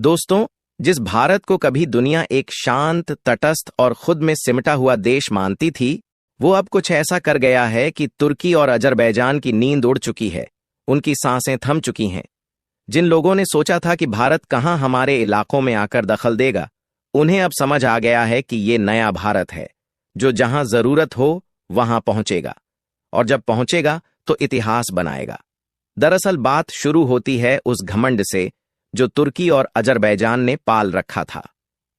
दोस्तों, जिस भारत को कभी दुनिया एक शांत, तटस्थ और खुद में सिमटा हुआ देश मानती थी, वो अब कुछ ऐसा कर गया है कि तुर्की और अजरबैजान की नींद उड़ चुकी है, उनकी सांसें थम चुकी हैं। जिन लोगों ने सोचा था कि भारत कहां हमारे इलाकों में आकर दखल देगा, उन्हें अब समझ आ गया है कि ये नया भारत है, जो जहां जरूरत हो वहां पहुंचेगा, और जब पहुंचेगा तो इतिहास बनाएगा। दरअसल बात शुरू होती है उस घमंड से जो तुर्की और अजरबैजान ने पाल रखा था।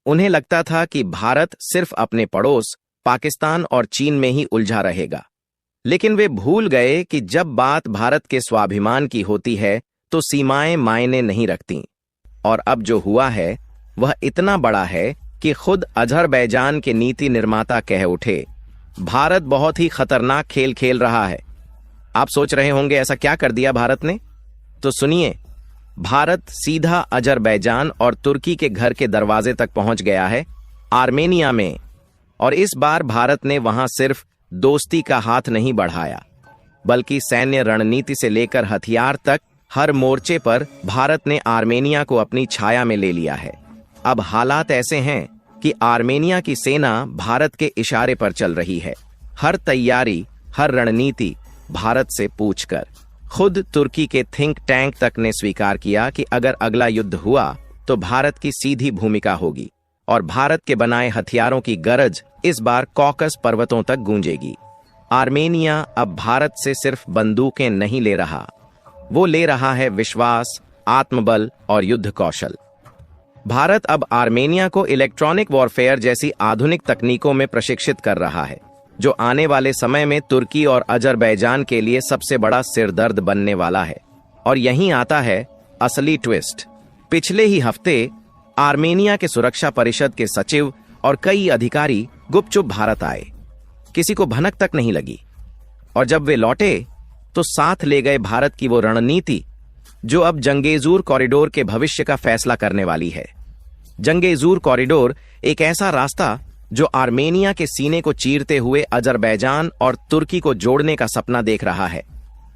उन्हें लगता था कि भारत सिर्फ अपने पड़ोस पाकिस्तान और चीन में ही उलझा रहेगा, लेकिन वे भूल गए कि जब बात भारत के स्वाभिमान की होती है तो सीमाएं मायने नहीं रखती। और अब जो हुआ है वह इतना बड़ा है कि खुद अजरबैजान के नीति निर्माता कह उठे, भारत बहुत ही खतरनाक खेल खेल रहा है। आप सोच रहे होंगे ऐसा क्या कर दिया भारत ने? तो सुनिए, भारत सीधा अजरबैजान और तुर्की के घर के दरवाजे तक पहुंच गया है, आर्मेनिया में। और इस बार भारत ने वहां सिर्फ दोस्ती का हाथ नहीं बढ़ाया, बल्कि सैन्य रणनीति से लेकर हथियार तक हर मोर्चे पर भारत ने आर्मेनिया को अपनी छाया में ले लिया है। अब हालात ऐसे हैं कि आर्मेनिया की सेना भारत के इशारे पर चल रही है। हर तैयारी, हर रणनीति भारत से पूछकर। खुद तुर्की के थिंक टैंक तक ने स्वीकार किया कि अगर अगला युद्ध हुआ तो भारत की सीधी भूमिका होगी, और भारत के बनाए हथियारों की गरज इस बार कॉकस पर्वतों तक गूंजेगी। आर्मेनिया अब भारत से सिर्फ बंदूकें नहीं ले रहा, वो ले रहा है विश्वास, आत्मबल और युद्ध कौशल। भारत अब आर्मेनिया को इलेक्ट्रॉनिक वॉरफेयर जैसी आधुनिक तकनीकों में प्रशिक्षित कर रहा है, जो आने वाले समय में तुर्की और अजरबैजान के लिए सबसे बड़ा सिरदर्द बनने वाला है। और यहीं आता है असली ट्विस्ट। पिछले ही हफ्ते आर्मेनिया के सुरक्षा परिषद के सचिव और कई अधिकारी गुपचुप भारत आए, किसी को भनक तक नहीं लगी। और जब वे लौटे तो साथ ले गए भारत की वो रणनीति जो अब जंगेजूर कॉरिडोर के भविष्य का फैसला करने वाली है। जंगेजूर कॉरिडोर एक ऐसा रास्ता जो आर्मेनिया के सीने को चीरते हुए अजरबैजान और तुर्की को जोड़ने का सपना देख रहा है।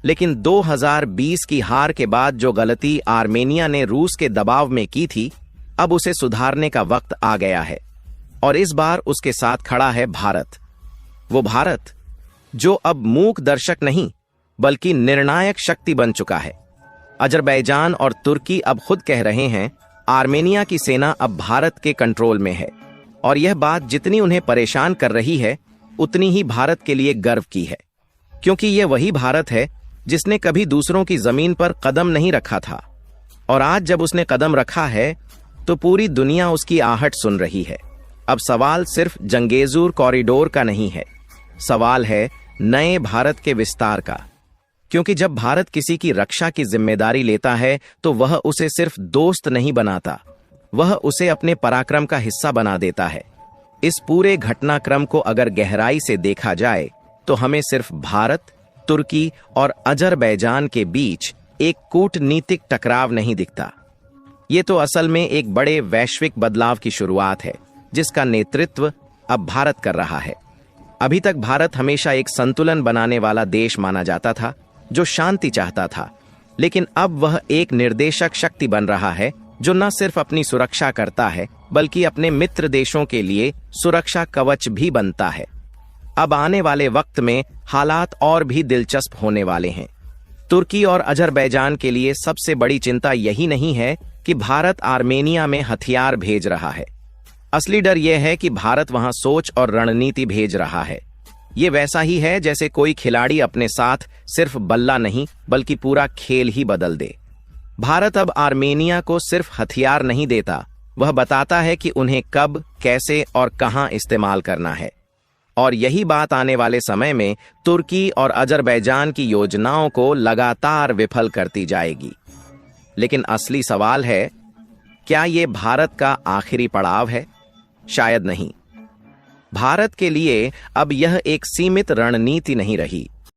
लेकिन 2020 की हार के बाद जो गलती आर्मेनिया ने रूस के दबाव में की थी, अब उसे सुधारने का वक्त आ गया है। और इस बार उसके साथ खड़ा है भारत, वो भारत जो अब मूक दर्शक नहीं बल्कि निर्णायक शक्ति बन चुका है। अजरबैजान और तुर्की अब खुद कह रहे हैं आर्मेनिया की सेना अब भारत के कंट्रोल में है, और यह बात जितनी उन्हें परेशान कर रही है उतनी ही भारत के लिए गर्व की है, क्योंकि यह वही भारत है जिसने कभी दूसरों की जमीन पर कदम नहीं रखा था। और आज जब उसने कदम रखा है तो पूरी दुनिया उसकी आहट सुन रही है। अब सवाल सिर्फ जंगेजूर कॉरिडोर का नहीं है, सवाल है नए भारत के विस्तार का। क्योंकि जब भारत किसी की रक्षा की जिम्मेदारी लेता है तो वह उसे सिर्फ दोस्त नहीं बनाता, वह उसे अपने पराक्रम का हिस्सा बना देता है। इस पूरे घटनाक्रम को अगर गहराई से देखा जाए तो हमें सिर्फ भारत, तुर्की और अजरबैजान के बीच एक कूटनीतिक टकराव नहीं दिखता। ये तो असल में एक बड़े वैश्विक बदलाव की शुरुआत है, जिसका नेतृत्व अब भारत कर रहा है। अभी तक भारत हमेशा एक संतुलन बनाने वाला देश माना जाता था, जो शांति चाहता था, लेकिन अब वह एक निर्देशक शक्ति बन रहा है जो न सिर्फ अपनी सुरक्षा करता है बल्कि अपने मित्र देशों के लिए सुरक्षा कवच भी बनता है। अब आने वाले वक्त में हालात और भी दिलचस्प होने वाले हैं। तुर्की और अजरबैजान के लिए सबसे बड़ी चिंता यही नहीं है कि भारत आर्मेनिया में हथियार भेज रहा है। असली डर यह है कि भारत वहां सोच और रणनीति भेज रहा है। ये वैसा ही है जैसे कोई खिलाड़ी अपने साथ सिर्फ बल्ला नहीं बल्कि पूरा खेल ही बदल दे। भारत अब आर्मेनिया को सिर्फ हथियार नहीं देता, वह बताता है कि उन्हें कब, कैसे और कहां इस्तेमाल करना है। और यही बात आने वाले समय में तुर्की और अजरबैजान की योजनाओं को लगातार विफल करती जाएगी। लेकिन असली सवाल है, क्या ये भारत का आखिरी पड़ाव है? शायद नहीं। भारत के लिए अब यह एक सीमित रणनीति नहीं रही,